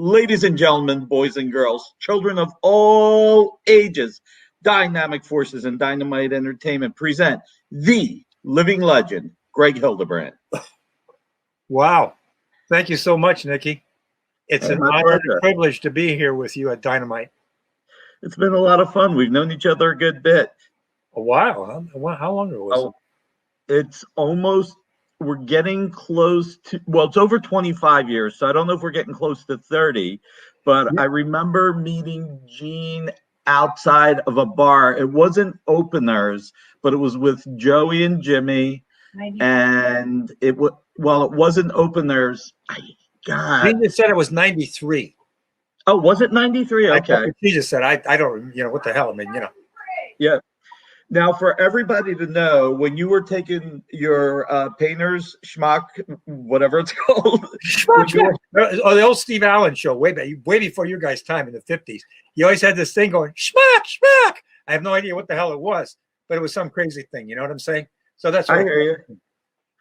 Ladies and gentlemen, boys and girls, children of all ages, Dynamic Forces and Dynamite Entertainment present the living legend, Greg Hildebrandt. Wow. Thank you so much, Nikki. It's an My honor and pleasure. privilege to be here with you at Dynamite. It's been a lot of fun. We've known each other a good bit. A while, huh? How long ago was it? It's almost, we're getting close to, well, it's over 25 years, so I don't know if we're getting close to 30, but Yeah. I remember meeting Gene outside of a bar. It wasn't openers, but it was with Joey and Jimmy, and it was, well, it wasn't openers. God. She just said it was 93. Oh, was it 93? Okay. She just said, I don't, what the hell? I mean, Yeah. Now, for everybody to know, when you were taking your painter's schmuck, whatever it's called. The old Steve Allen show, way before your guys' time in the 50s. He always had this thing going, schmuck, schmuck. I have no idea what the hell it was, but it was some crazy thing. You know what I'm saying? So that's what I hear you.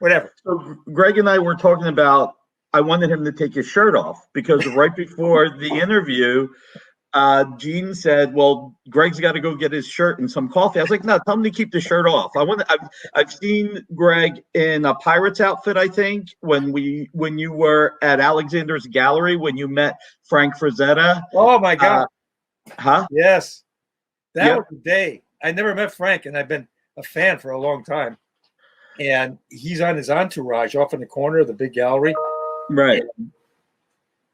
Whatever. So Greg and I were talking about, I wanted him to take his shirt off because right before the interview, Gene said, "Well, Greg's got to go get his shirt and some coffee." I was like, "No, tell him to keep the shirt off." I've seen Greg in a Pirates outfit. I think when you were at Alexander's Gallery when you met Frank Frazetta. Oh my God! Yes, that was the day. I never met Frank, and I've been a fan for a long time. And he's on his entourage off in the corner of the big gallery. Right. And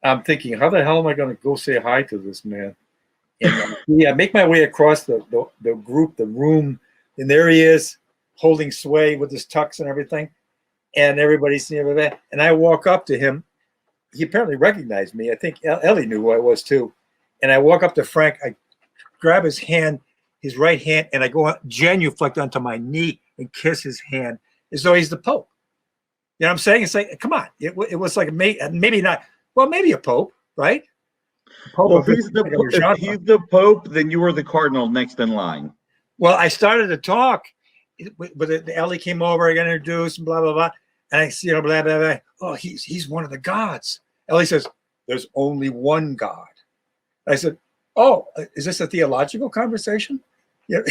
I'm thinking, how the hell am I going to go say hi to this man? And I make my way across the group, the room, and there he is, holding sway with his tux and everything, and everybody's seeing everything. And I walk up to him. He apparently recognized me. I think Ellie knew who I was too. And I walk up to Frank. I grab his hand, his right hand, and I go genuflect onto my knee and kiss his hand as though he's the Pope. You know what I'm saying? It's like, come on. It was like maybe not. Well, maybe a Pope, right? Pope, well, if he's the Pope, then you were the Cardinal next in line. Well, I started to talk, but Ellie came over, I got introduced, and blah, blah, blah. And I see, blah, blah, blah. Oh, he's one of the gods. Ellie says, there's only one God. I said, oh, is this a theological conversation? Yeah.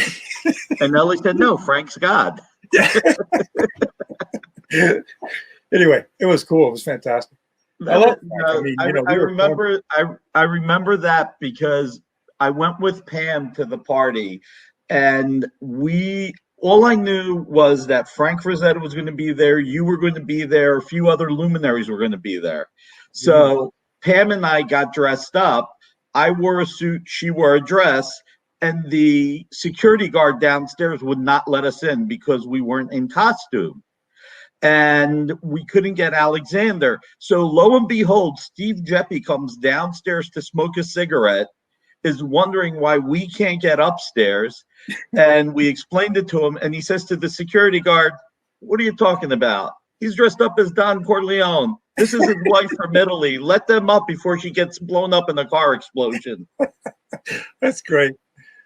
And Ellie said, no, Frank's God. Anyway, it was cool. It was fantastic. I remember that because I went with Pam to the party, and all I knew was that Frank Frazetta was going to be there, you were going to be there, a few other luminaries were going to be there. So Pam and I got dressed up. I wore a suit, she wore a dress, and the security guard downstairs would not let us in because we weren't in costume. And we couldn't get Alexander. So lo and behold, Steve Jeppy comes downstairs to smoke a cigarette, is wondering why we can't get upstairs. And we explained it to him, and he says to the security guard, what are you talking about? He's dressed up as Don Corleone. This is his wife from Italy. Let them up before she gets blown up in a car explosion. That's great.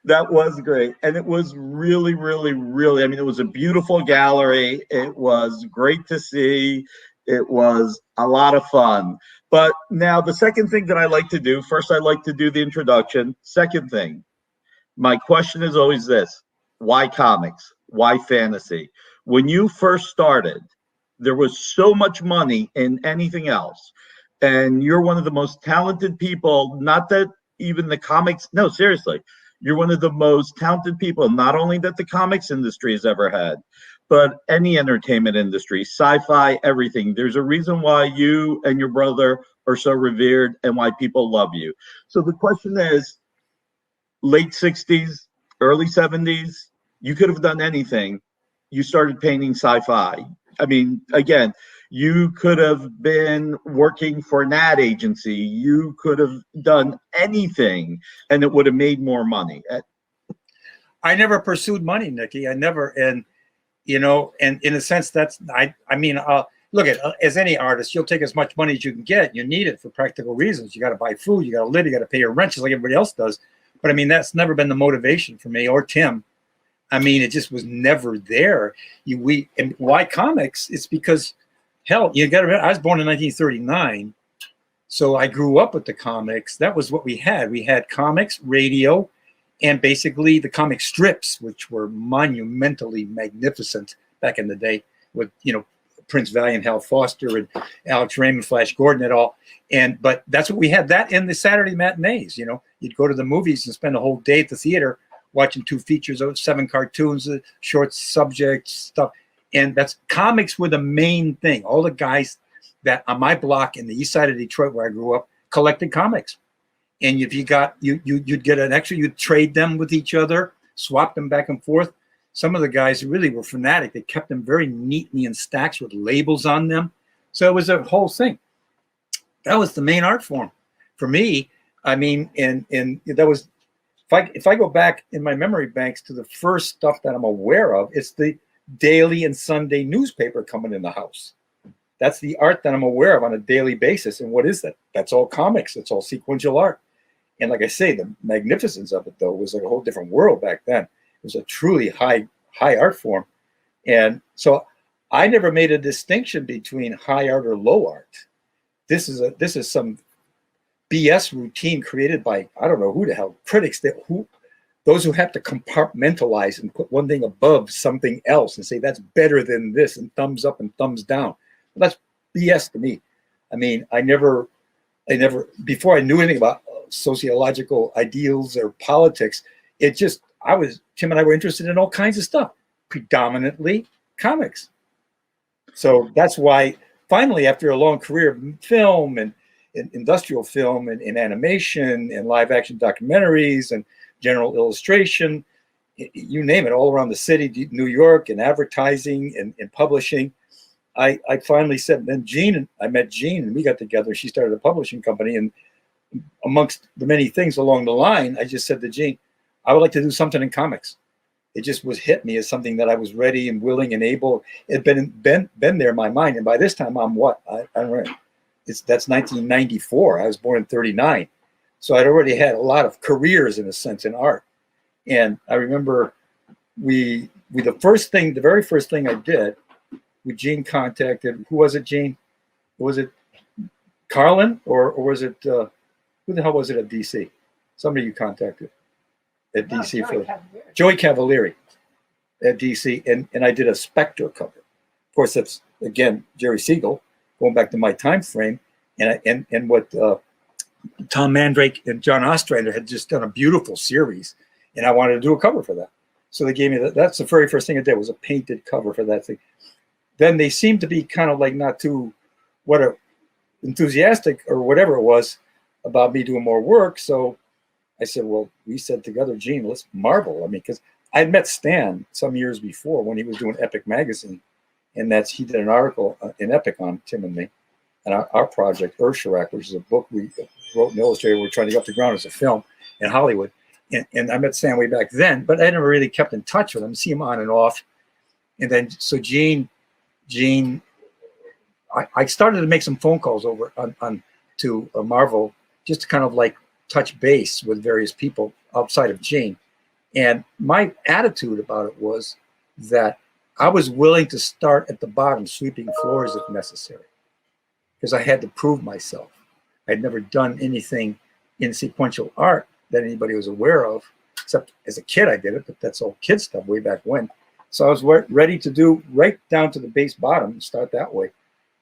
That was great. And it was really, really, really, I mean, it was a beautiful gallery. It was great to see. It was a lot of fun. But now the second thing that I like to do, first I like to do the introduction. Second thing, my question is always this: why comics? Why fantasy? When you first started, there was so much money in anything else. And you're one of the most talented people, not that even the comics, no, seriously. You're one of the most talented people, not only that the comics industry has ever had, but any entertainment industry, sci-fi, everything. There's a reason why you and your brother are so revered and why people love you. So the question is, late 60s, early 70s, you could have done anything. You started painting sci-fi. I mean, again, you could have been working for an ad agency. You could have done anything, and it would have made more money. I never pursued money, Nikki. I never, and and in a sense, that's I mean, look at as any artist, you'll take as much money as you can get. You need it for practical reasons. You got to buy food, you got to live, you got to pay your rent, just like everybody else does. But I mean, that's never been the motivation for me or Tim. I mean, it just was never there. And why comics? It's because, hell, you got to remember, I was born in 1939. So I grew up with the comics. That was what we had. We had comics, radio, and basically the comic strips, which were monumentally magnificent back in the day with, Prince Valiant, Hal Foster, and Alex Raymond, Flash Gordon, and all. But that's what we had. That and the Saturday matinees. You'd go to the movies and spend a whole day at the theater watching 2 features of 7 cartoons, short subjects, stuff. And that's comics were the main thing. All the guys that on my block in the east side of Detroit where I grew up collected comics. And if you got you'd get an extra, you'd trade them with each other, swap them back and forth. Some of the guys really were fanatic. They kept them very neatly in stacks with labels on them. So it was a whole thing. That was the main art form for me. I mean, and that was, if I go back in my memory banks to the first stuff that I'm aware of, it's the daily and Sunday newspaper coming in the house. That's the art that I'm aware of on a daily basis. And what is that? That's all comics. It's all sequential art. And like I say, the magnificence of it, though, was like a whole different world back then. It was a truly high art form. And so I never made a distinction between high art or low art. This is some BS routine created by, I don't know who the hell, critics, those who have to compartmentalize and put one thing above something else and say that's better than this and thumbs up and thumbs down. Well, that's BS to me. I mean, I never, before I knew anything about sociological ideals or politics, Tim and I were interested in all kinds of stuff, predominantly comics. So that's why finally, after a long career of film and industrial film and animation and live action documentaries and general illustration, you name it, all around the city, New York, and advertising and publishing, I finally said, then I met Jean and we got together. She started a publishing company, and amongst the many things along the line, I just said to Jean, I would like to do something in comics. It just hit me as something that I was ready and willing and able. It had been there in my mind. And by this time, I'm what? I don't know. That's 1994. I was born in 1939. So I'd already had a lot of careers, in a sense, in art. And I remember the very first thing I did, Gene contacted, who was it, Gene? Was it Carlin or was it, who the hell was it at DC? Somebody you contacted at DC for Joey Cavalieri at DC, and I did a Spectre cover. Of course, that's again Jerry Siegel, going back to my time frame, and what Tom Mandrake and John Ostrander had just done a beautiful series, and I wanted to do a cover for that. So they gave me that. That's the very first thing I did, was a painted cover for that thing. Then they seemed to be kind of like not too enthusiastic or whatever it was about me doing more work. So I said, well, we said together, Gene, let's marvel. I mean, because I had met Stan some years before when he was doing Epic Magazine, and he did an article in Epic on Tim and me, and our project, Earthsharak, which is a book we wrote and illustrated. We're trying to get off the ground as a film in Hollywood. And I met Stan way back then, but I never really kept in touch with him, see him on and off. And then, so Gene, I started to make some phone calls over to Marvel, just to kind of like touch base with various people outside of Gene. And my attitude about it was that I was willing to start at the bottom, sweeping floors if necessary, because I had to prove myself. I'd never done anything in sequential art that anybody was aware of, except as a kid I did it, but that's all kid stuff way back when. So I was ready to do right down to the base bottom, start that way.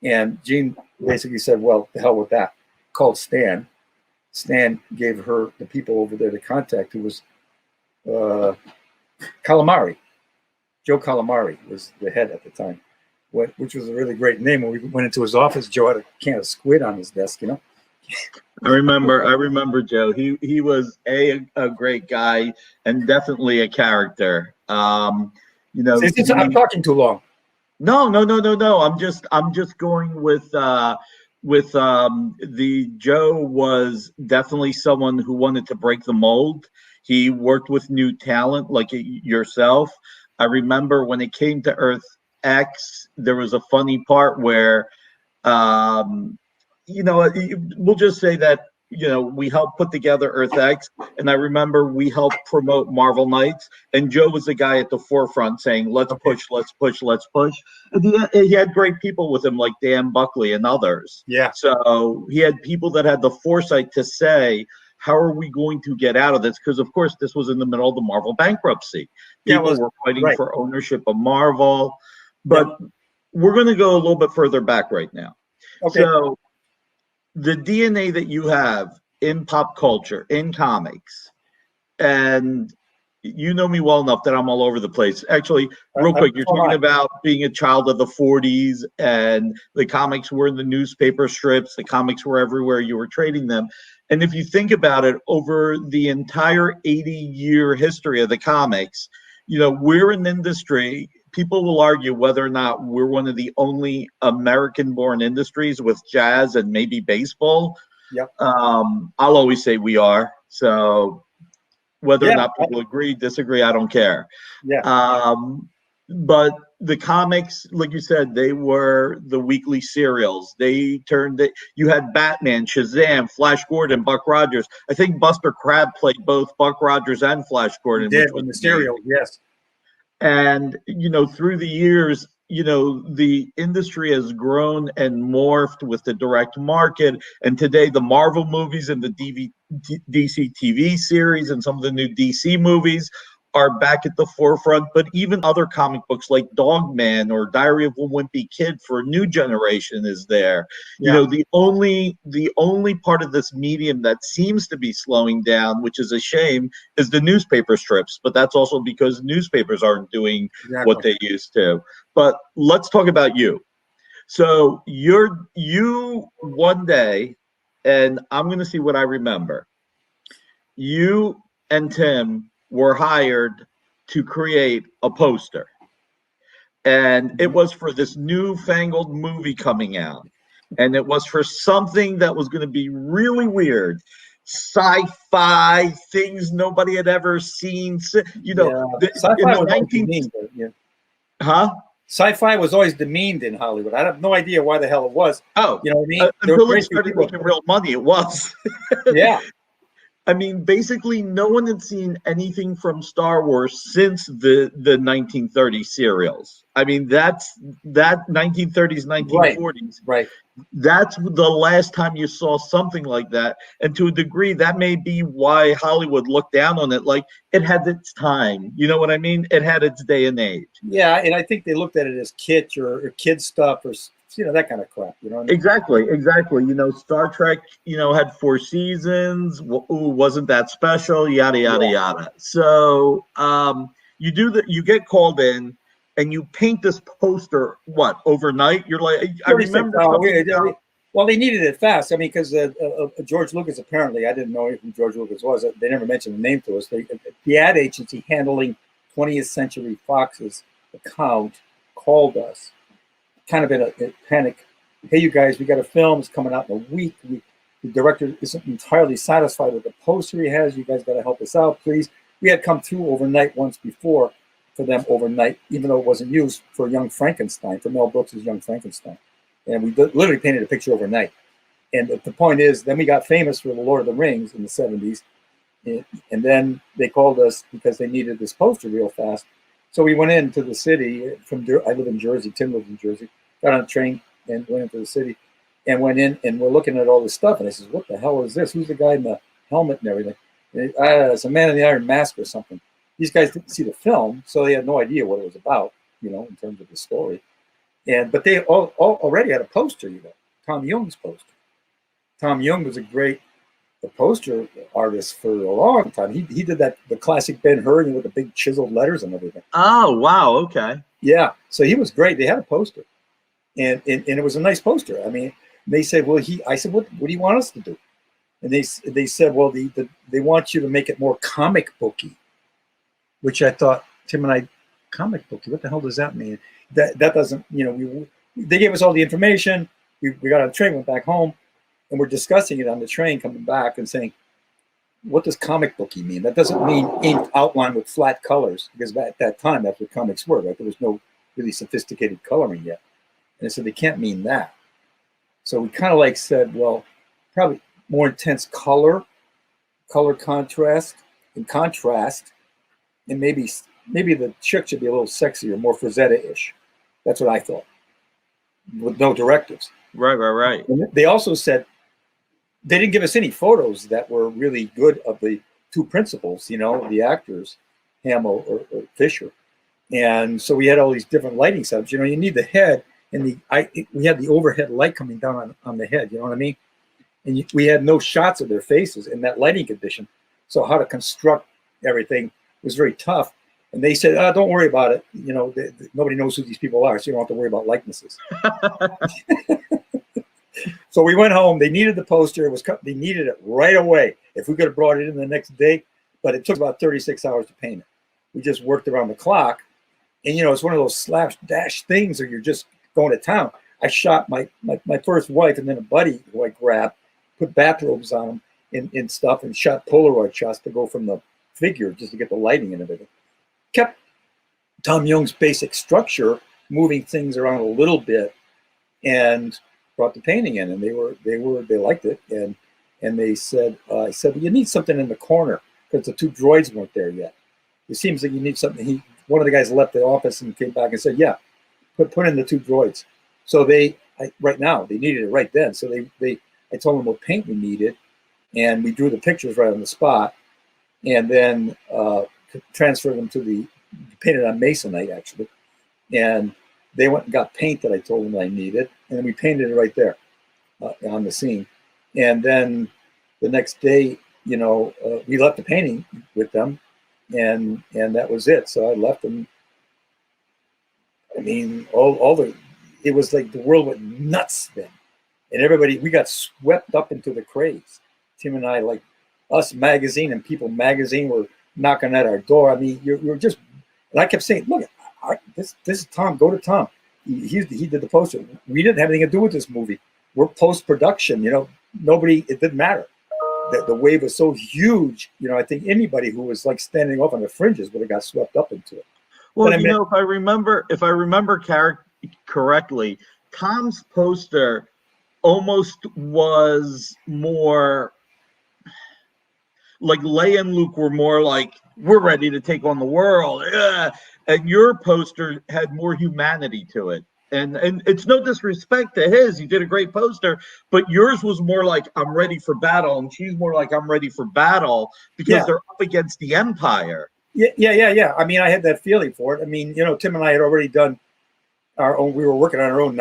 And Gene basically said, well, the hell with that. Called Stan. Stan gave her the people over there to contact, who was Calamari. Joe Calamari was the head at the time, which was a really great name. When we went into his office, Joe had a can of squid on his desk, I remember Joe. He was a great guy and definitely a character. I'm talking too long. No. I'm just going with the Joe was definitely someone who wanted to break the mold. He worked with new talent like yourself. I remember when it came to Earth X, there was a funny part where, we'll just say that we helped put together Earth X, and I remember we helped promote Marvel Knights, and Joe was the guy at the forefront saying, let's push, let's push, let's push. And he had great people with him like Dan Buckley and others. Yeah. So he had people that had the foresight to say, how are we going to get out of this? Because, of course, this was in the middle of the Marvel bankruptcy. People were fighting for ownership of Marvel. But we're going to go a little bit further back right now. Okay. So the DNA that you have in pop culture, in comics, and you know me well enough that I'm all over the place. Actually, real quick, you're talking about being a child of the 40s, and the comics were in the newspaper strips. The comics were everywhere. You were trading them. And if you think about it, over the entire 80-year history of the comics, we're an industry. People will argue whether or not we're one of the only American-born industries with jazz and maybe baseball. Yep. I'll always say we are. So whether or not people agree, disagree, I don't care. Yeah. But the comics, like you said, they were the weekly serials. You had Batman, Shazam, Flash Gordon, Buck Rogers. I think Buster Crabbe played both Buck Rogers and Flash Gordon. He did in the serial, yes. And, through the years, the industry has grown and morphed with the direct market. And today, the Marvel movies and the DC TV series and some of the new DC movies are back at the forefront. But even other comic books like Dogman or Diary of a Wimpy Kid for a new generation is there. Yeah. The only part of this medium that seems to be slowing down, which is a shame, is the newspaper strips. But that's also because newspapers aren't doing what they used to. But let's talk about you. So you one day, and I'm going to see what I remember. You and Tim were hired to create a poster. And it was for this newfangled movie coming out. And it was for something that was going to be really weird. Sci-fi, things nobody had ever seen. Sci-fi was always demeaned. Huh? Sci-fi was always demeaned in Hollywood. I have no idea why the hell it was. Oh, you know what I mean? Until it started making real money, it was. Yeah. I mean, basically, no one had seen anything from Star Wars since the 1930s serials. I mean, that 1930s, 1940s. Right. That's the last time you saw something like that. And to a degree, that may be why Hollywood looked down on it. Like, it had its time. You know what I mean? It had its day and age. Yeah, and I think they looked at it as kitsch or kid stuff or that kind of crap. You know what I mean? Exactly. Star Trek, had 4 seasons. Ooh, wasn't that special? Yada yada yada. So you get called in and you paint this poster. What, overnight? You're like, I remember. Well, they needed it fast. I mean, because George Lucas, apparently, I didn't know who George Lucas was. They never mentioned the name to us. The ad agency handling 20th Century Fox's account called us, kind of in a panic. Hey, you guys, we got a film. It's coming out in a week. The director isn't entirely satisfied with the poster he has. You guys got to help us out, please. We had come through overnight once before for them overnight, even though it wasn't used for Young Frankenstein, for Mel Brooks' Young Frankenstein. And we literally painted a picture overnight. And the point is, then we got famous for The Lord of the Rings in the 70s. And then they called us because they needed this poster real fast. So we went into the city. I live in Jersey. Tim lives in Jersey. Got on a train and went into the city and went in, and we're looking at all this stuff. And I says, what the hell is this? Who's the guy in the helmet and everything? And it's a man in the Iron Mask or something. These guys didn't see the film, so they had no idea what it was about, in terms of the story. But they all already had a poster, Tom Young's poster. Tom Young was a great poster artist for a long time. He did the classic Ben-Hur with the big chiseled letters and everything. Oh, wow, okay. Yeah, so he was great. They had a poster. And it was a nice poster. I mean, they said, I said, what do you want us to do? And they said, well, they want you to make it more comic booky, which I thought, Tim and I, comic booky, what the hell does that mean? That doesn't, they gave us all the information. We got on the train, went back home, and we're discussing it on the train coming back and saying, what does comic booky mean? That doesn't mean inked outline with flat colors, because at that time, that's what comics were, right? There was no really sophisticated coloring yet. And so they can't mean that. So we kind of said, well, probably more intense color contrast, and maybe the chick should be a little sexier, more Frazetta-ish. That's what I thought, with no directives. Right. And they also said they didn't give us any photos that were really good of the two principals, the actors, Hamill or Fisher. And so we had all these different lighting setups. You need the head, and we had the overhead light coming down on the head. You know what I mean? And we had no shots of their faces in that lighting condition. So how to construct everything was very tough. And they said, "Oh, don't worry about it. Nobody knows who these people are, so you don't have to worry about likenesses." So we went home. They needed the poster. They needed it right away. If we could have brought it in the next day, but it took about 36 hours to paint it. We just worked around the clock, and it's one of those slash dash things where you're just going to town. I shot my first wife and then a buddy who I grabbed, put bathrobes on them and stuff, and shot Polaroid shots to go from the figure just to get the lighting and everything. Kept Tom Young's basic structure, moving things around a little bit, and brought the painting in, and they liked it, and they said, I said, well, you need something in the corner because the two droids weren't there yet. It seems like you need something. One of the guys left the office and came back and said, yeah, put in the two droids. So right now they needed it right then. So I told them what paint we needed, and we drew the pictures right on the spot, and then transferred them painted on masonite actually, and they went and got paint that I told them I needed, and then we painted it right there on the scene. And then the next day, we left the painting with them, and that was it. So I left them. I mean, it was like the world went nuts then, and we got swept up into the craze. Tim and I, like Us Magazine and People Magazine, were knocking at our door. I mean, you're just, and I kept saying, look, this is Tom. Go to Tom. He did the poster. We didn't have anything to do with this movie. We're post-production. Nobody. It didn't matter. The wave was so huge. I think anybody who was like standing off on the fringes would have got swept up into it. Well, if I remember correctly, Tom's poster almost was more like Leia and Luke were more like, we're ready to take on the world. And your poster had more humanity to it. And it's no disrespect to his. He did a great poster, but yours was more like, I'm ready for battle. And she's more like, I'm ready for battle because they're up against the Empire. Yeah. I mean, I had that feeling for it. I mean, Tim and I had already done our own, we were working on our own,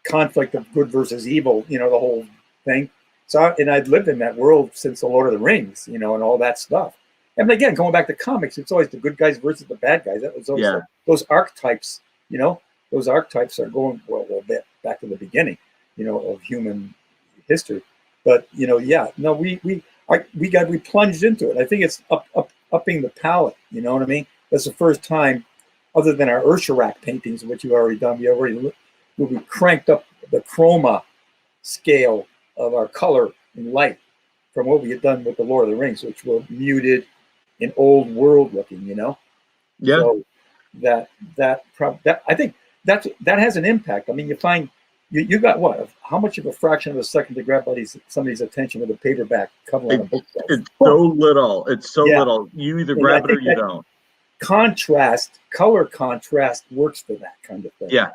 conflict of good versus evil, the whole thing. So, and I'd lived in that world since the Lord of the Rings, and all that stuff. And again, going back to comics, it's always the good guys versus the bad guys. That was always those archetypes, those archetypes are going a bit back to the beginning, of human history. But, we plunged into it. I think it's upping the palette, you know what I mean? That's the first time, other than our Ursharak paintings, which you've already done, we cranked up the chroma scale of our color and light from what we had done with the Lord of the Rings, which were muted and old world looking, Yeah. So I think that has an impact. I mean, you find you got what? How much of a fraction of a second to grab somebody's attention with a paperback cover on a book? It's so little. It's so little. You either grab it or you don't. Color contrast works for that kind of thing. Yeah.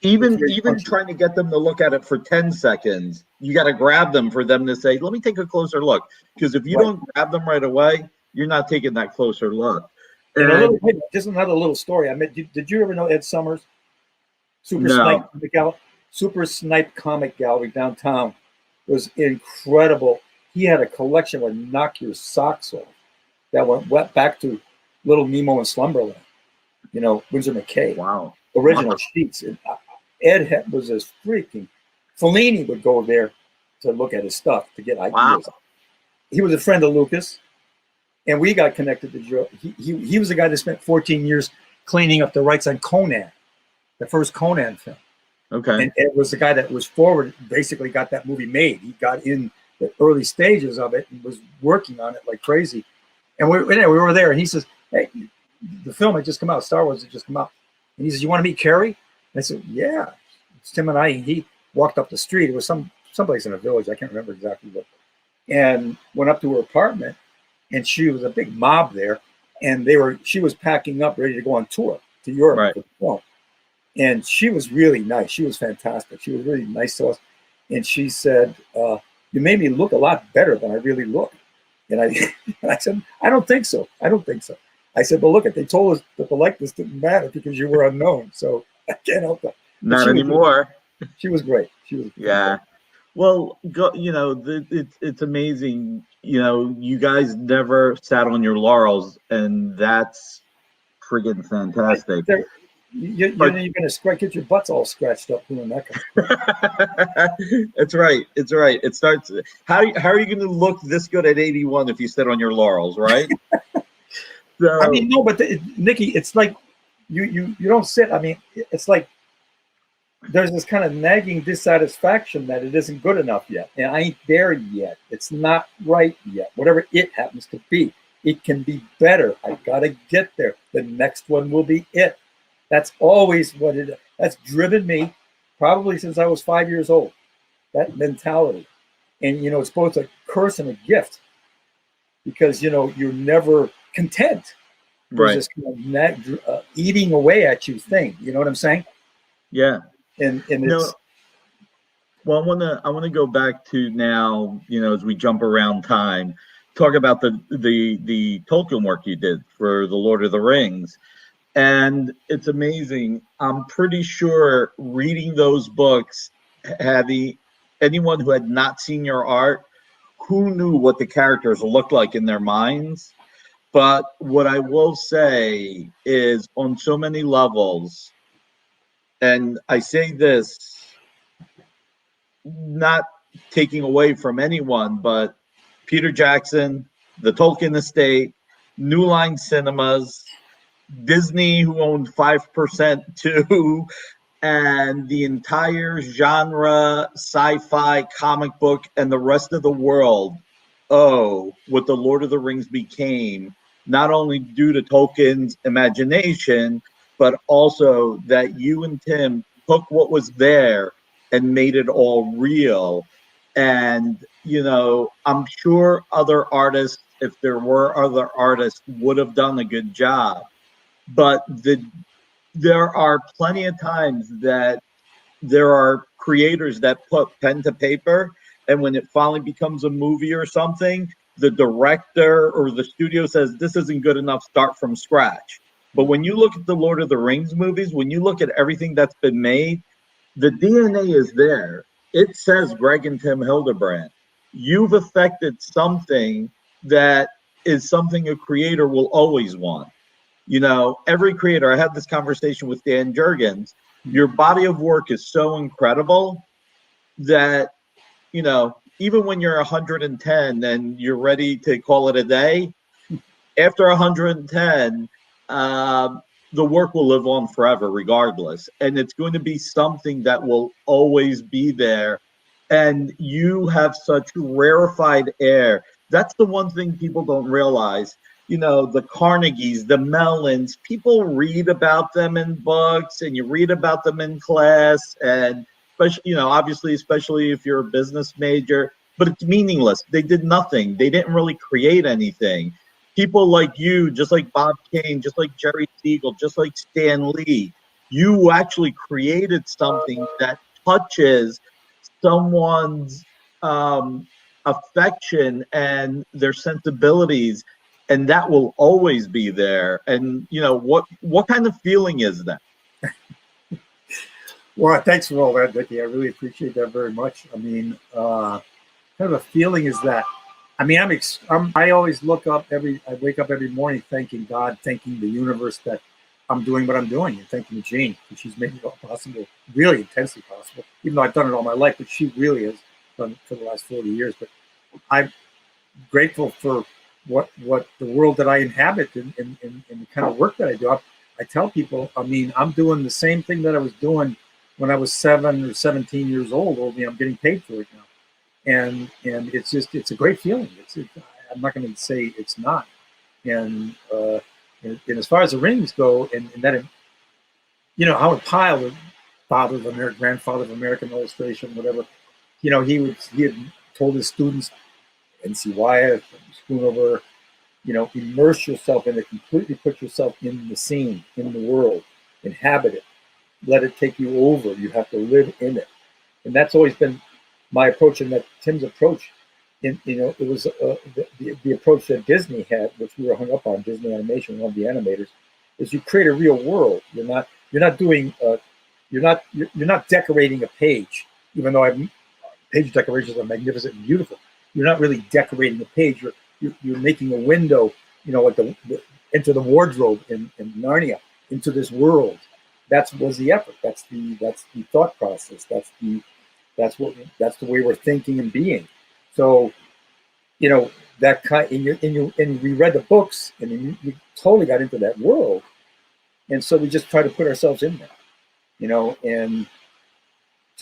Even trying to get them to look at it for 10 seconds, you got to grab them for them to say, let me take a closer look. Because if you don't grab them right away, you're not taking that closer look. And just another little story. Did you ever know Ed Summers? Super Snipe Comic Gallery downtown was incredible. He had a collection that would knock your socks off that went back to Little Nemo and Slumberland, Winsor McKay. Wow. Original sheets. And Ed was this freaking, Fellini would go there to look at his stuff to get ideas. Wow. He was a friend of Lucas, and we got connected to Joe. He was the guy that spent 14 years cleaning up the rights on Conan, the first Conan film. Okay. And Ed was the guy that was basically got that movie made. He got in the early stages of it and was working on it like crazy. And we were there, and he says, hey, the film had just come out, Star Wars had just come out. And he says, you want to meet Carrie? And I said, yeah. It's Tim and I, and he walked up the street. It was some someplace in a village. I can't remember exactly what. And went up to her apartment, and she was a big mob there, and she was packing up, ready to go on tour to Europe Right. for the film. And she was really nice. She was fantastic. She was really nice to us. And she said, "You made me look a lot better than I really look." And I, and I said, "I don't think so. I don't think so." I said, "But look, they told us that the likeness didn't matter because you were unknown. So I can't help that." But Not anymore. she was great. She was Yeah. Well, it's amazing. You guys never sat on your laurels, and that's friggin' fantastic. You're But going to get your butts all scratched up doing that kind of stuff. it's right. It's right. It starts. How are you going to look this good at 81 if you sit on your laurels, right? So, I mean, no, but Nikki, it's like you don't sit. I mean, it's like there's this kind of nagging dissatisfaction that it isn't good enough yet, and I ain't there yet. It's not right yet. Whatever it happens to be, it can be better. I gotta get there. The next one will be it. That's always that's driven me probably since I was 5 years old. That mentality, and it's both a curse and a gift because you're never content. There's right. this kind of eating away at you thing. You know what I'm saying? Yeah. And it's Well, I wanna go back to now, as we jump around time, talk about the Tolkien work you did for the Lord of the Rings. And it's amazing. I'm pretty sure reading those books, anyone who had not seen your art, who knew what the characters looked like in their minds? But what I will say is on so many levels, and I say this not taking away from anyone, but Peter Jackson, the Tolkien estate, New Line Cinemas, Disney, who owned 5% too, and the entire genre, sci-fi, comic book, and the rest of the world what the Lord of the Rings became, not only due to Tolkien's imagination, but also that you and Tim took what was there and made it all real. And, I'm sure other artists, if there were other artists, would have done a good job. But there are plenty of times that there are creators that put pen to paper, and when it finally becomes a movie or something, the director or the studio says, "This isn't good enough, start from scratch." But when you look at the Lord of the Rings movies, when you look at everything that's been made, the DNA is there. It says Greg and Tim Hildebrandt. You've affected something that is something a creator will always want. Every creator, I had this conversation with Dan Jurgens, your body of work is so incredible that, even when you're 110 and you're ready to call it a day, after 110, the work will live on forever regardless. And it's going to be something that will always be there. And you have such rarefied air. That's the one thing people don't realize. The Carnegies, the Mellons, people read about them in books and you read about them in class. And, especially, obviously, especially if you're a business major, but it's meaningless. They did nothing. They didn't really create anything. People like you, just like Bob Kane, just like Jerry Siegel, just like Stan Lee, you actually created something that touches someone's affection and their sensibilities, and that will always be there. And what kind of feeling is that? Well, thanks for all that, Vicky. I really appreciate that very much. I mean, kind of a feeling is that. I mean, I always I wake up every morning thanking God, thanking the universe that I'm doing what I'm doing, and thanking Jane, because she's made it all possible, really intensely possible, even though I've done it all my life, but she really has done it for the last 40 years. But I'm grateful for what the world that I inhabit and the kind of work that I do. I tell people, I mean, I'm doing the same thing that I was doing when I was 7 or 17 years old, only I'm getting paid for it now. And it's a great feeling. I'm not going to say it's not. And as far as the rings go, and that, Howard Pyle, grandfather of American illustration, whatever, he had told his students, NCYF, Schoonover, immerse yourself in it, completely put yourself in the scene, in the world, inhabit it, let it take you over. You have to live in it. And that's always been my approach, and that Tim's approach. It was the approach that Disney had, which we were hung up on. Disney Animation, one of the animators, is you create a real world. You're not decorating a page, even though page decorations are magnificent and beautiful. You're not really decorating a page. You're making a window, like into the wardrobe in Narnia, into this world. That was the effort. That's the thought process. That's the way we're thinking and being. So, that kind, and we read the books, and we totally got into that world, and so we just try to put ourselves in there, and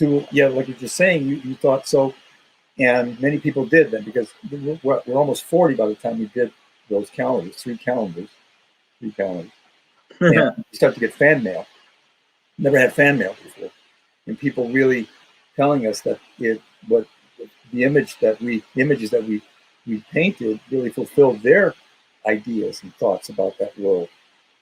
like you're just saying, you thought so, and many people did then, because we're almost 40 by the time we did those calendars, three calendars, and you start to get fan mail. Never had fan mail before, and people really telling us that the images that we painted really fulfilled their ideas and thoughts about that world.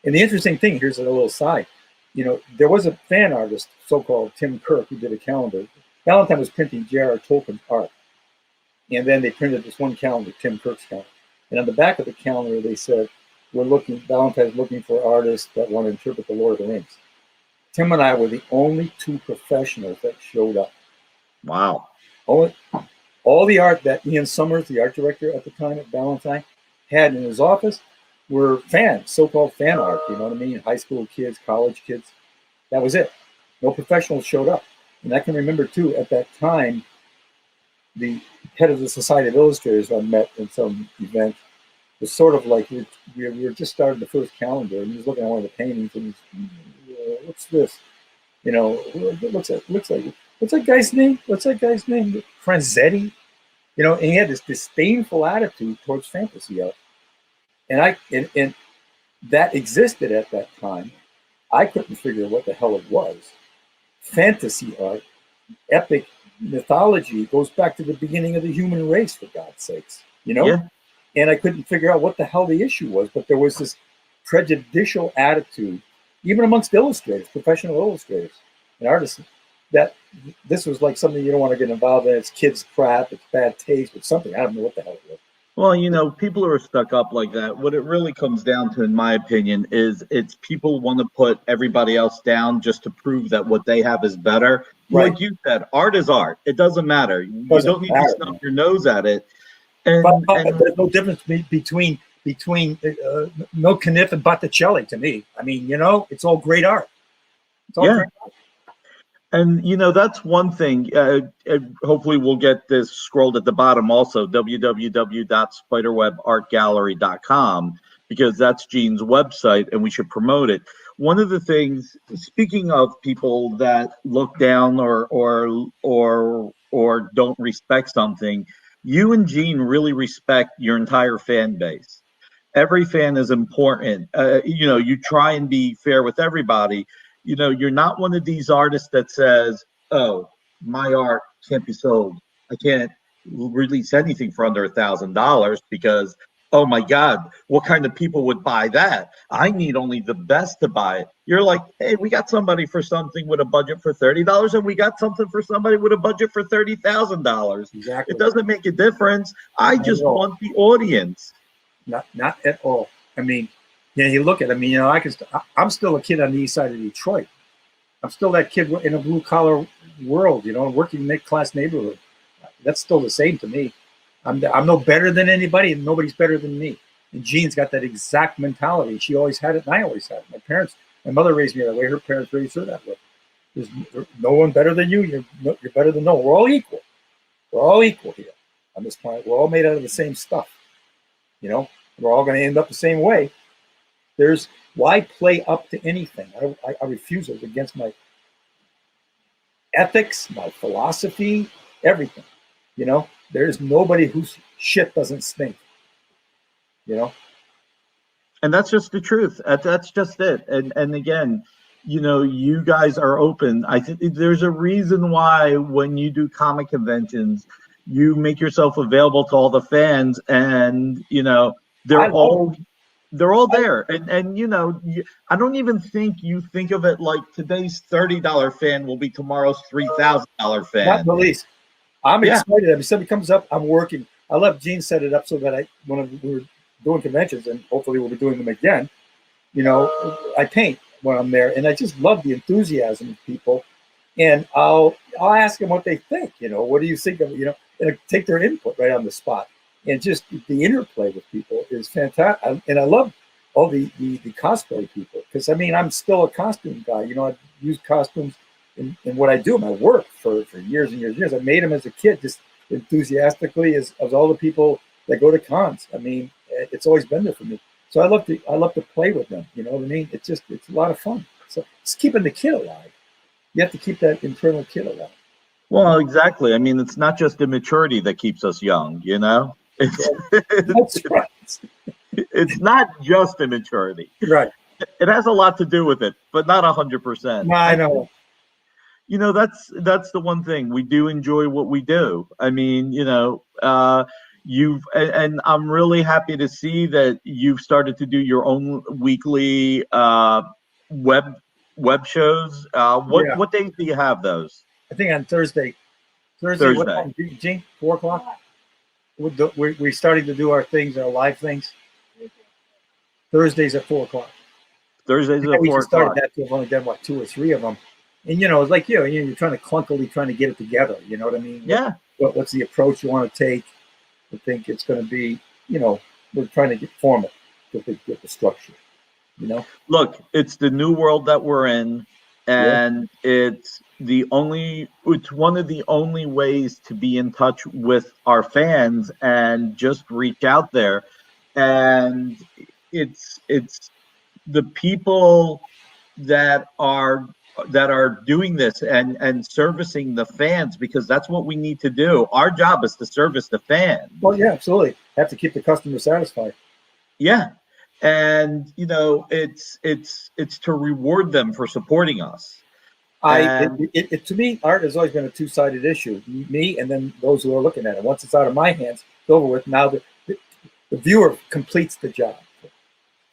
And the interesting thing, here's a little side, there was a fan artist, so-called Tim Kirk, who did a calendar. Valentine was printing J.R.R. Tolkien's art, and then they printed this one calendar, Tim Kirk's calendar. And on the back of the calendar, they said, Valentine's looking for artists that want to interpret the Lord of the Rings. Tim and I were the only two professionals that showed up. Wow. All the art that Ian Summers, the art director at the time at Valentine, had in his office were fans, so-called fan art, you know what I mean? High school kids, college kids. That was it. No professionals showed up. And I can remember, too, at that time, the head of the Society of Illustrators I met in some event was sort of like, we were just starting the first calendar, and he was looking at one of the paintings, and he's, what's this? It looks like, what's that guy's name? Franzetti? And he had this disdainful attitude towards fantasy art. And that existed at that time. I couldn't figure what the hell it was. Fantasy art, epic mythology, goes back to the beginning of the human race, for God's sakes, Yeah. And I couldn't figure out what the hell the issue was, but there was this prejudicial attitude, even amongst illustrators, professional illustrators and artists, that this was like something you don't want to get involved in. It's kids' crap, it's bad taste, it's something. I don't know what the hell it was. Well, people who are stuck up like that, what it really comes down to, in my opinion, is it's people want to put everybody else down just to prove that what they have is better. Right. Like you said, art is art. It doesn't matter. You don't need to snub your nose at it. And there's no difference between no Kniff and Botticelli to me. I mean, it's all great art. It's all great art. And, that's one thing. Hopefully we'll get this scrolled at the bottom also, www.spiderwebartgallery.com, because that's Gene's website and we should promote it. One of the things, speaking of people that look down or don't respect something, you and Gene really respect your entire fan base. Every fan is important. You try and be fair with everybody. You're not one of these artists that says, oh, my art can't be sold. I can't release anything for under $1,000 because, oh my God, what kind of people would buy that? I need only the best to buy it. You're like, hey, we got somebody for something with a budget for $30, and we got something for somebody with a budget for $30,000. Exactly. It doesn't make a difference. I just want the audience. Not at all. I mean, you look at it, I'm still a kid on the east side of Detroit. I'm still that kid in a blue collar world, working mid-class neighborhood. That's still the same to me. I'm no better than anybody, and nobody's better than me. And Jean's got that exact mentality. She always had it, and I always had it. My mother raised me that way. Her parents raised her that way. There's no one better than you. You're better than no one. We're all equal. We're all equal here on this planet. We're all made out of the same stuff. We're all going to end up the same way. Why play up to anything? I refuse it. Against my ethics, my philosophy, everything. There's nobody whose shit doesn't stink. And that's just the truth. That's just it. And again, you guys are open. I think there's a reason why when you do comic conventions, you make yourself available to all the fans, and I they're love all they're all it. there. And I don't even think you think of it like today's $30 fan will be tomorrow's $3,000 Not fan. the least. I'm Yeah, excited. If somebody comes up, I'm working. I love Gene set it up so that when we were doing conventions, and hopefully we'll be doing them again, I paint when I'm there, and I just love the enthusiasm of people. And I'll ask them what they think. What do you think of and take their input right on the spot. And just the interplay with people is fantastic. And I love all the cosplay people, because I'm still a costume guy. I've used costumes in what I do, my work for years and years and years. I made them as a kid, just enthusiastically as all the people that go to cons. It's always been there for me. So I love to play with them. You know what I mean? It's a lot of fun. So it's keeping the kid alive. You have to keep that internal kid alive. well, exactly. It's not just immaturity that keeps us young. It's That's right. it's not just immaturity. Right. It has a lot to do with it, but not 100%. No, I know. That's the one thing we do enjoy what we do. And I'm really happy to see that you've started to do your own weekly web shows. Yeah. What days do you have those? I think on Thursday. What Thursday. time, Gene? 4 o'clock? We're starting to do our things, our live things. Thursdays at 4 o'clock. Thursdays Yeah, at we 4 just started o'clock. that. We've only done, 2 or 3 of them. And, it's like you're trying to get it together. You know what I mean? Yeah. What's the approach you want to take? I think it's going to be, we're trying to form it, get the structure, Look, it's the new world that we're in, and it's one of the only ways to be in touch with our fans and just reach out there. And it's the people that are doing this and servicing the fans, because that's what we need to do. Our job is to service the fans. Well, yeah, absolutely. Have to keep the customer satisfied. Yeah. And it's to reward them for supporting us. To me, art has always been a two-sided issue. Me, and then those who are looking at it. Once it's out of my hands, it's over with. Now the viewer completes the job.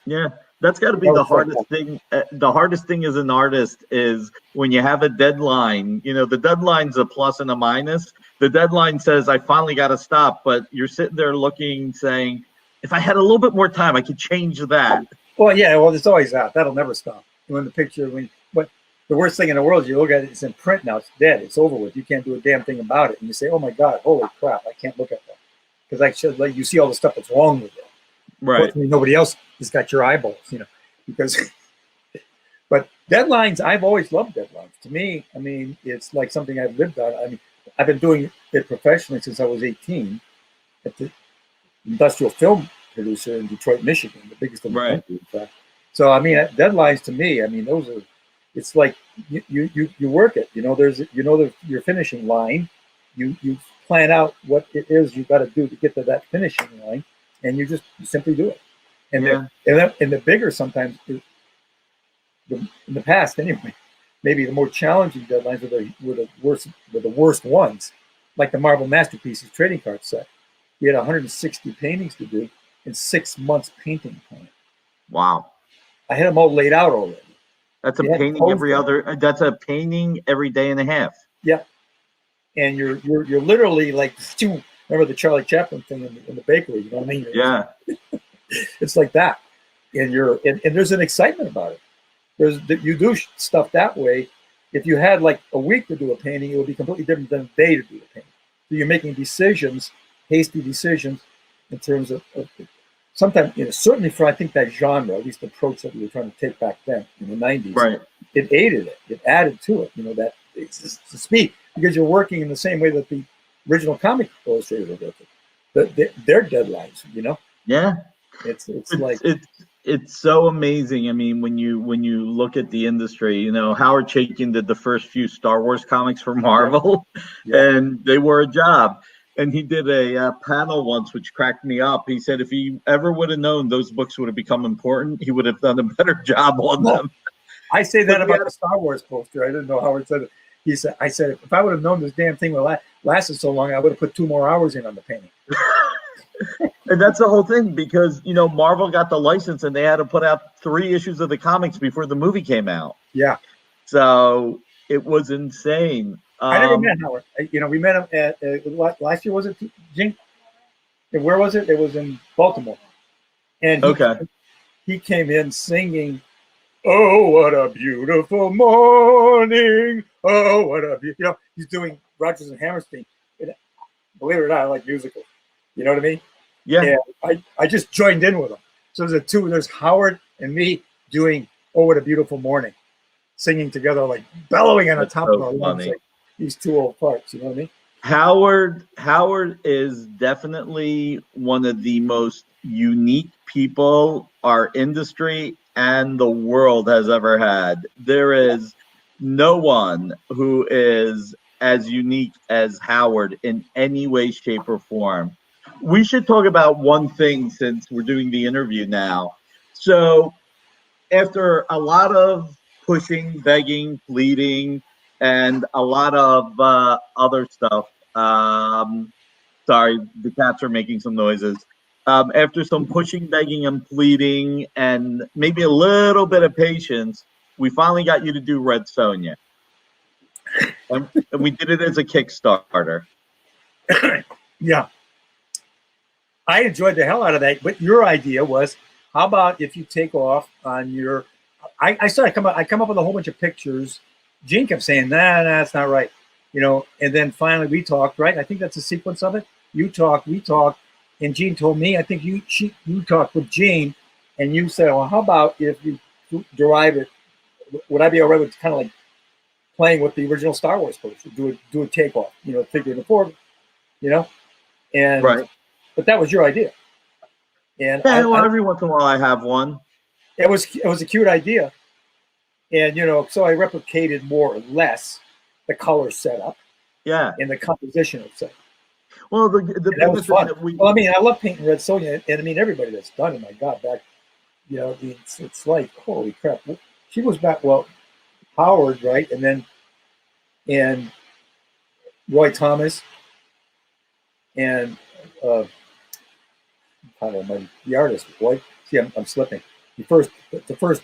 Yeah, that's got to be the hardest thing. The hardest thing as an artist is when you have a deadline. The deadline's a plus and a minus. The deadline says, I finally got to stop, but you're sitting there looking, saying, if I had a little bit more time, I could change that. Well, yeah, there's always that. That'll never stop. When the picture, but the worst thing in the world is you look at it, it's in print now, it's dead, it's over with. You can't do a damn thing about it. And you say, oh my God, holy crap, I can't look at that. Because you see all the stuff that's wrong with it. Right. Fortunately, nobody else has got your eyeballs, but deadlines, I've always loved deadlines. To me, it's like something I've lived on. I've been doing it professionally since I was 18 at the industrial film producer in Detroit, Michigan, the biggest in the country, in fact. So, deadlines to me, those are, it's like you work it, there's, your finishing line, you plan out what it is you got to do to get to that finishing line, and you simply do it. And the bigger sometimes, in the past anyway, maybe the more challenging deadlines were the worst ones, like the Marvel Masterpieces trading card set. We had 160 paintings to do in 6 months painting plan. Wow. I had them all laid out already. That's a painting that's a painting every day and a half. Yeah. And you're literally like, remember the Charlie Chaplin thing in the bakery, you know what I mean? Yeah. It's like that. And there's an excitement about it. You do stuff that way. If you had like a week to do a painting, it would be completely different than a day to do a painting. So you're making hasty decisions in terms of sometimes, certainly for, I think, that genre, at least the approach that we were trying to take back then in the 90s, right? It aided it. It added to it, that it's the speed, because you're working in the same way that the original comic illustrators were working. Their deadlines, Yeah. It's so amazing. When you look at the industry, Howard Chaykin did the first few Star Wars comics for Marvel, and they were a job. And he did a panel once, which cracked me up. He said if he ever would have known those books would have become important, he would have done a better job on them. I say that But about the Star Wars poster. I didn't know Howard said it. He said, I said, if I would have known this damn thing would lasted so long, I would have put 2 more hours in on the painting. And that's the whole thing, because Marvel got the license and they had to put out 3 issues of the comics before the movie came out. Yeah. So it was insane. I never met Howard. We met him at last year. Was it Jink? And where was it? It was in Baltimore. And he came in singing, "Oh, what a beautiful morning! Oh, what a he's doing Rodgers and Hammerstein. And believe it or not, I like musicals. You know what I mean? Yeah. And I just joined in with him. So there's Howard and me doing "Oh, what a beautiful morning," singing together, like bellowing on the top of our lungs, like these 2 old parts. You know what I mean? Howard is definitely one of the most unique people our industry and the world has ever had. There is no one who is as unique as Howard in any way, shape, or form. We should talk about one thing since we're doing the interview now. So after a lot of pushing, begging, pleading, and a lot of other stuff. Sorry, the cats are making some noises. After some pushing, begging, and pleading, and maybe a little bit of patience, we finally got you to do Red Sonja. And we did it as a Kickstarter. Yeah. I enjoyed the hell out of that. But your idea was, how about if you take off on your... I come up with a whole bunch of pictures. Gene kept saying, nah, that's not right. And then finally we talked, right? I think that's a sequence of it. You talked, we talked, and Gene told me, I think you talked with Gene, and you said, well, how about if you derive it, would I be all right with kind of like playing with the original Star Wars poster, do a takeoff, figure it forward, and right. But that was your idea. And every once in a while I have one. It was a cute idea. And, so I replicated more or less the color setup. Yeah. And the composition of it. Well, that was fun. Well, I mean, I love painting Red Sonja, and I mean, everybody that's done it, my God, back, it's like, holy crap. She was back, Howard, right? And Roy Thomas, and the artist, Roy. See, I'm slipping. The first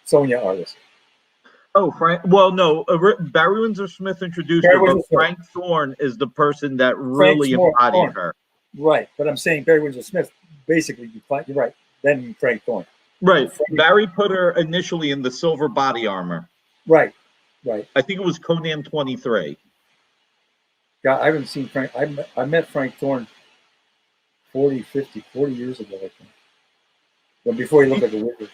Sonja artist. Oh, Frank. Well, no, Barry Windsor Smith introduced her, but Frank Thorne is the person that really embodied her. Right, but I'm saying Barry Windsor Smith, basically, you're right, then Frank Thorne. Right, Barry put her initially in the silver body armor. Right. I think it was Conan 23. God, I haven't seen Frank. I met Frank Thorne 40 years ago, I think. But before he looked like a wizard.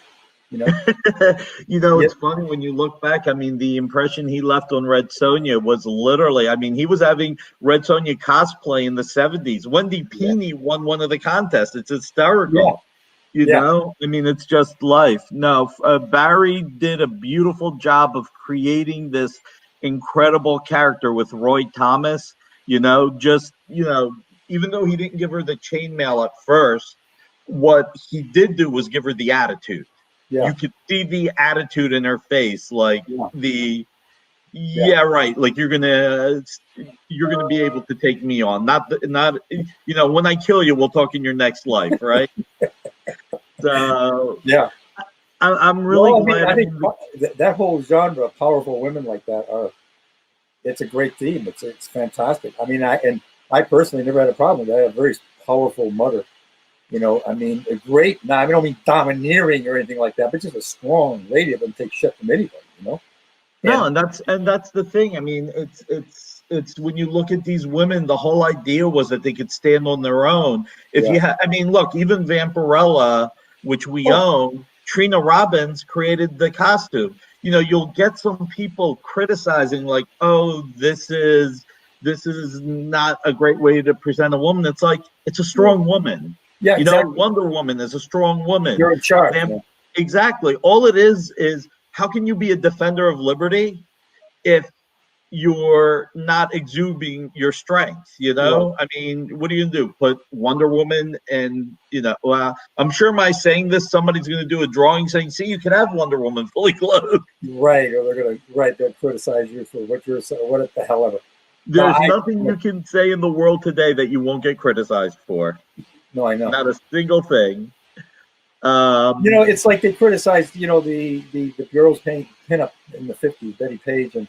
It's funny when you look back. I mean, the impression he left on Red Sonja was literally, I mean, he was having Red Sonja cosplay in the 70s. Wendy Pini won one of the contests. It's hysterical. You know, I mean, it's just life. No, Barry did a beautiful job of creating this incredible character with Roy Thomas. Even though he didn't give her the chainmail at first, what he did do was give her the attitude. Yeah. You could see the attitude in her face, like right. Like you're gonna be able to take me on. Not when I kill you, we'll talk in your next life, right? So yeah, I'm really glad. I think that whole genre of powerful women like that it's a great theme. It's fantastic. I mean, I personally never had a problem with that. I have a very powerful mother. I mean, a great. Now, I don't mean domineering or anything like that, but just a strong lady that doesn't take shit from anybody. And that's the thing. I mean, it's when you look at these women, the whole idea was that they could stand on their own. Look, even Vampirella, which we own, Trina Robbins created the costume. You'll get some people criticizing, like, oh, this is not a great way to present a woman. It's like, it's a strong woman. Yeah, exactly. Wonder Woman is a strong woman. You're in charge. Exactly. All it is how can you be a defender of liberty if you're not exuding your strength, you know? I mean, what are you gonna do? Put Wonder Woman and, well, I'm sure by saying this, somebody's gonna do a drawing saying, see, you can have Wonder Woman fully clothed. Right, or they'll criticize you for what the hell ever. There's nothing you can say in the world today that you won't get criticized for. No, I know. Not a single thing. It's like they criticized, the girls pin up in the 50s, Betty Page and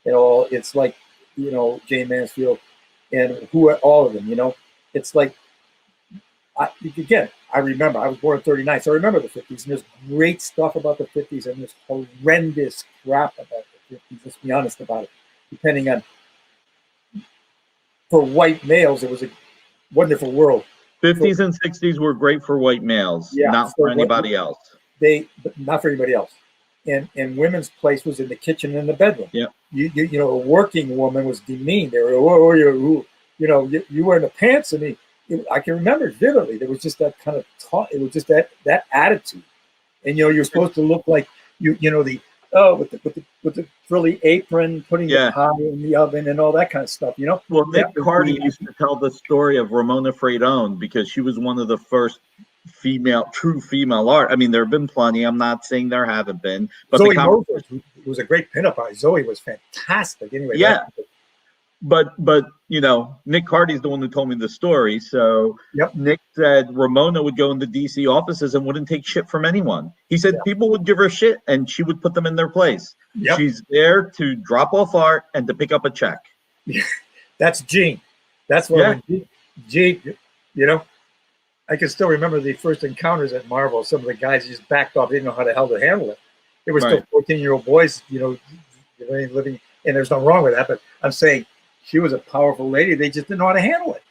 it's like, Jane Mansfield and all of them, it's like, I remember, I was born in 39, so I remember the 50s, and there's great stuff about the 50s, and there's horrendous crap about the 50s, let's be honest about it, depending on, for white males, it was a wonderful world. 50s and 60s were great for white males, not for anybody else. But not for anybody else. And women's place was in the kitchen and the bedroom. Yeah. A working woman was demeaned. They were, you wearing the pants. I can remember it vividly. There was just that kind of talk. It was just that attitude. And you're supposed to look like with the frilly apron, putting the pie in the oven and all that kind of stuff. Well, Nick Cardy used to tell the story of Ramona Fradone because she was one of the first true female art. I mean, there have been plenty. I'm not saying there haven't been, but Zoe Moses was a great pinup artist. Zoe was fantastic. Anyway, but Nick Cardy's the one who told me the story. So Nick said Ramona would go into DC offices and wouldn't take shit from anyone. He said people would give her shit and she would put them in their place. She's there to drop off art and to pick up a check. That's Gene. That's what Gene. I can still remember the first encounters at Marvel. Some of the guys just backed off. They didn't know how the hell to handle it. They were still 14-year-old boys, living, and there's nothing wrong with that. But I'm saying she was a powerful lady. They just didn't know how to handle it.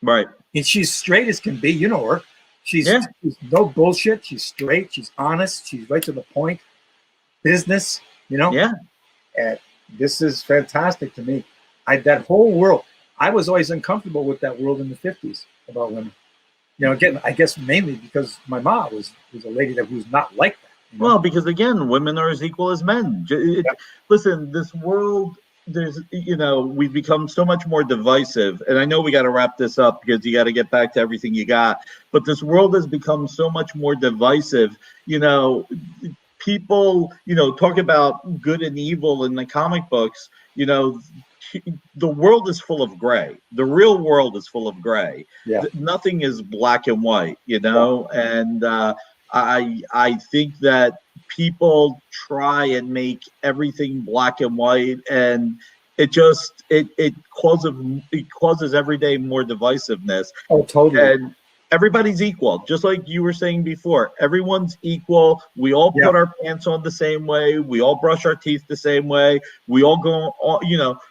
Right. And she's straight as can be. You know her. She's no bullshit. She's straight. She's honest. She's right to the point. Business, Yeah. And this is fantastic to me. That whole world, I was always uncomfortable with that world in the 50s about women. Again, I guess mainly because my mom was a lady that was not like that. Well, because again, women are as equal as men. Listen, this world, we've become so much more divisive. And I know we got to wrap this up because you got to get back to everything you got. But this world has become so much more divisive. People, talk about good and evil in the comic books. The world is full of gray. The real world is full of gray. Yeah. Nothing is black and white, and I think that people try and make everything black and white, and it causes every day more divisiveness. Oh, totally. And everybody's equal, just like you were saying before. Everyone's equal. We all put our pants on the same way. We all brush our teeth the same way. We all go,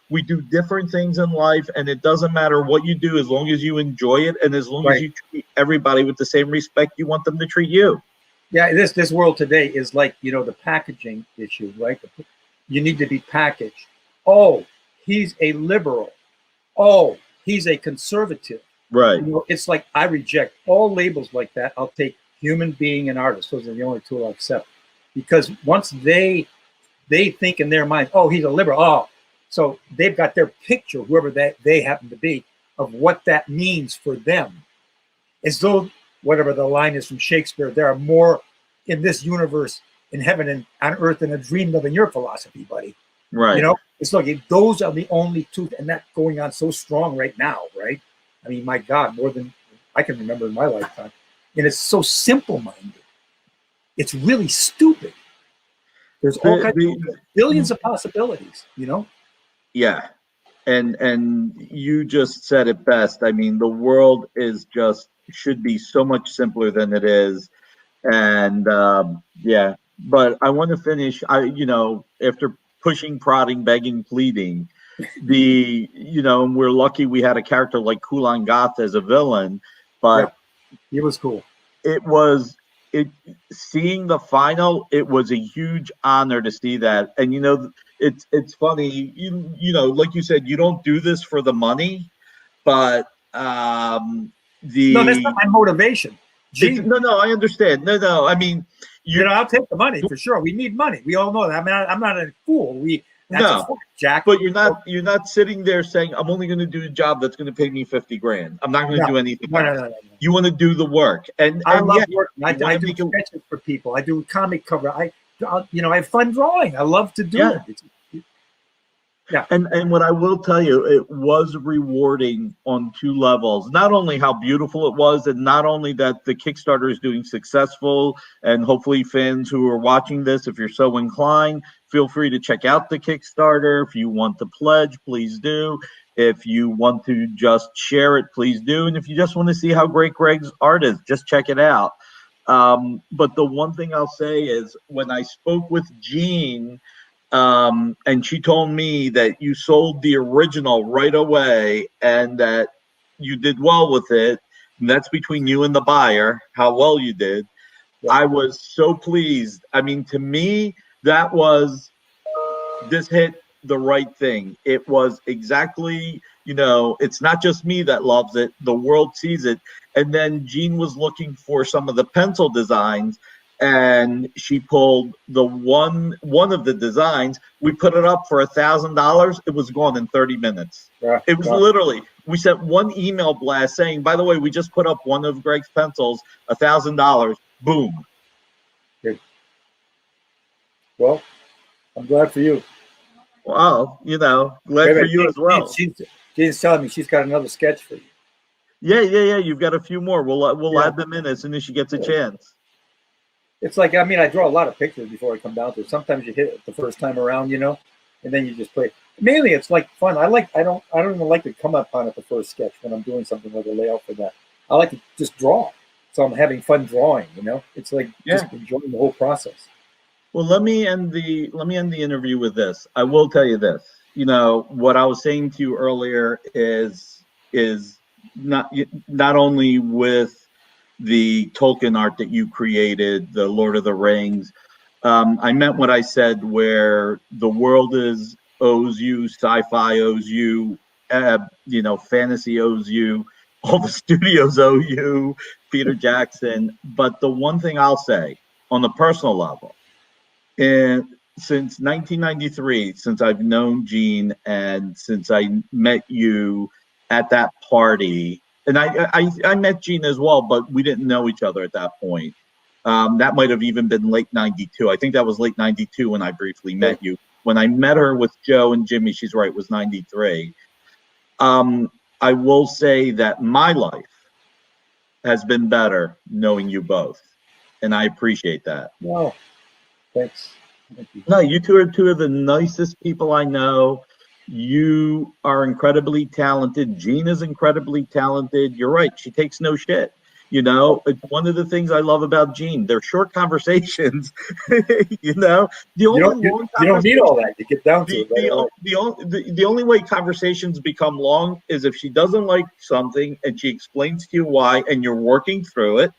we do different things in life, and it doesn't matter what you do as long as you enjoy it and as long as you treat everybody with the same respect you want them to treat you. Yeah, this world today is like, the packaging issue, right? You need to be packaged. Oh, he's a liberal. Oh, he's a conservative. Right. It's like I reject all labels like that. I'll take human being and artist. Those are the only two I'll accept. Because once they think in their mind, oh, he's a liberal. Oh, so they've got their picture, whoever they happen to be, of what that means for them. As though, whatever the line is from Shakespeare, there are more in this universe, in heaven and on earth than a dreamed of in your philosophy, buddy. Right. It's like those are the only two, and that's going on so strong right now, right? I mean, my God, more than I can remember in my lifetime. And it's so simple-minded. It's really stupid. There's all kinds of billions of possibilities, Yeah. And you just said it best. I mean, the world should be so much simpler than it is. And but I want to finish, after pushing, prodding, begging, pleading, we're lucky we had a character like Kulan Gath as a villain, but he was cool. Seeing the final, it was a huge honor to see that. And it's funny, like you said, you don't do this for the money, but no, that's not my motivation. No, I understand. No, I mean, I'll take the money for sure. We need money. We all know that. I mean, I'm not a fool. That's a No, fact, Jack. but you're not sitting there saying, I'm only going to do a job that's going to pay me 50 grand. I'm not going to No, do anything no, no, else. no, no, no. You want to do the work. And I yeah, love working. you want I to do make it. sketches for people. I do comic cover. I have fun drawing. I love to do Yeah. it. Yeah. And what I will tell you, it was rewarding on two levels. Not only how beautiful it was, and not only that the Kickstarter is doing successful, and hopefully fans who are watching this, if you're so inclined, feel free to check out the Kickstarter. If you want to pledge, please do. If you want to just share it, please do. And if you just want to see how great Greg's art is, just check it out. But the one thing I'll say is when I spoke with Jean, and she told me that you sold the original right away and that you did well with it. And that's between you and the buyer, how well you did. Yeah. I was so pleased. I mean, to me, that was this hit the right thing. It was exactly, it's not just me that loves it, the world sees it. And then Jean was looking for some of the pencil designs, and she pulled the one of the designs. We put it up for $1,000. It was gone in 30 minutes. Yeah. It was literally, we sent one email blast saying, by the way, we just put up one of Greg's pencils, $1,000. Boom. Good. Well, I'm glad for you. Wow, glad for you as well. Jean's telling me she's got another sketch for you. Yeah. You've got a few more. We'll add them in as soon as she gets a chance. It's like, I draw a lot of pictures before I come down to it. Sometimes you hit it the first time around, and then you just play. Mainly, it's like fun. I don't even like to come upon it the first sketch when I'm doing something like a layout for that. I like to just draw. So I'm having fun drawing. It's like just enjoying the whole process. Well, let me end the interview with this. I will tell you this. What I was saying to you earlier is not only with the Tolkien art that you created, the Lord of the Rings. I meant what I said, where the world owes you, sci-fi owes you, fantasy owes you, all the studios owe you, Peter Jackson. But the one thing I'll say on the personal level, and since 1993, since I've known Jean and since I met you at that party, and I met Jean as well, but we didn't know each other at that point. That might have even been late 92. I think that was late 92 when I briefly met you. When I met her with Joe and Jimmy, she's right, it was 93. I will say that my life has been better knowing you both, and I appreciate that. Wow. Thanks. Thank you. No, you two are two of the nicest people I know. You are incredibly talented. Jean is incredibly talented. You're right. She takes no shit. It's one of the things I love about Jean. They're short conversations. The only you don't need all that. You get down to it. The only way conversations become long is if she doesn't like something and she explains to you why, and you're working through it,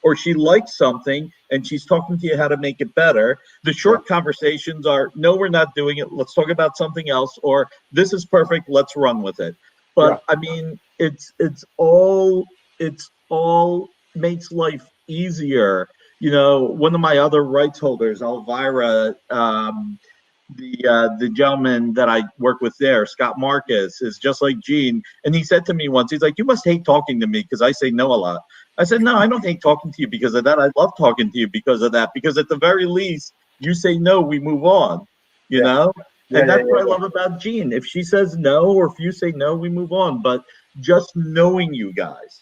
or she likes something and she's talking to you how to make it better. The short conversations are, no, we're not doing it. Let's talk about something else, or this is perfect. Let's run with it. But I mean, it's all makes life easier. One of my other rights holders, Elvira, the gentleman that I work with there, Scott Marcus, is just like Jean. And he said to me once, he's like, you must hate talking to me because I say no a lot. I said, no, I don't hate talking to you because of that. I love talking to you because of that. Because at the very least, you say no, we move on, And that's what I love about Jean. If she says no, or if you say no, we move on. But just knowing you guys,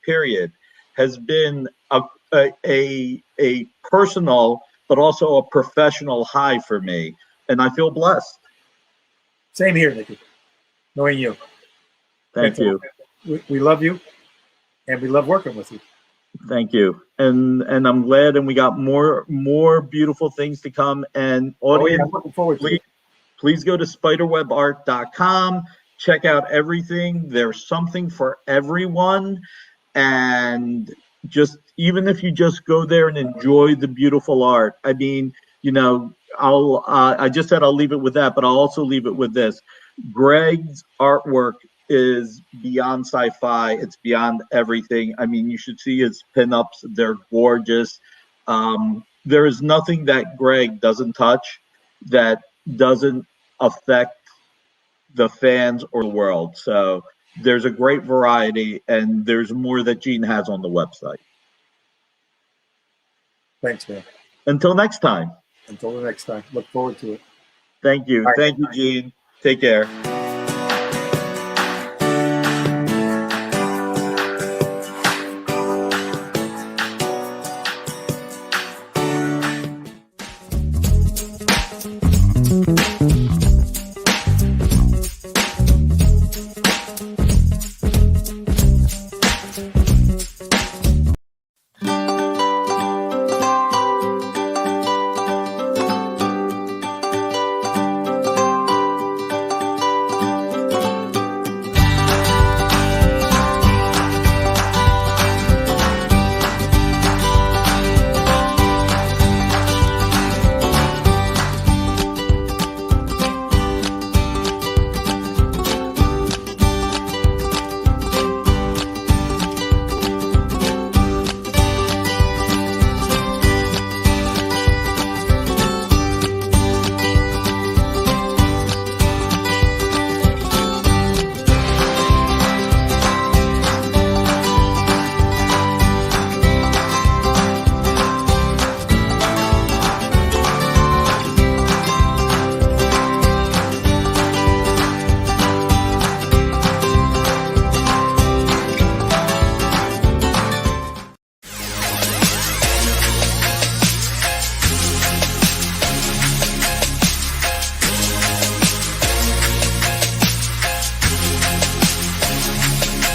period, has been a personal but also a professional high for me, and I feel blessed. Same here, Nicky. Knowing you. Thank you. We love you, and we love working with you. Thank you, and I'm glad, and we got more beautiful things to come. And audience, I'm looking forward to it. Please go to spiderwebart.com. Check out everything. There's something for everyone, and just even if you just go there and enjoy the beautiful art. I mean, I just said I'll leave it with that, but I'll also leave it with this. Greg's artwork is beyond sci-fi. It's beyond everything. I mean, you should see his pinups. They're gorgeous. There is nothing that Greg doesn't touch that doesn't affect the fans or the world. So there's a great variety, and there's more that Gene has on the website. Thanks, man. Until next time. Until the next time. Look forward to it. Thank you. Bye. Thank you, Gene. Take care.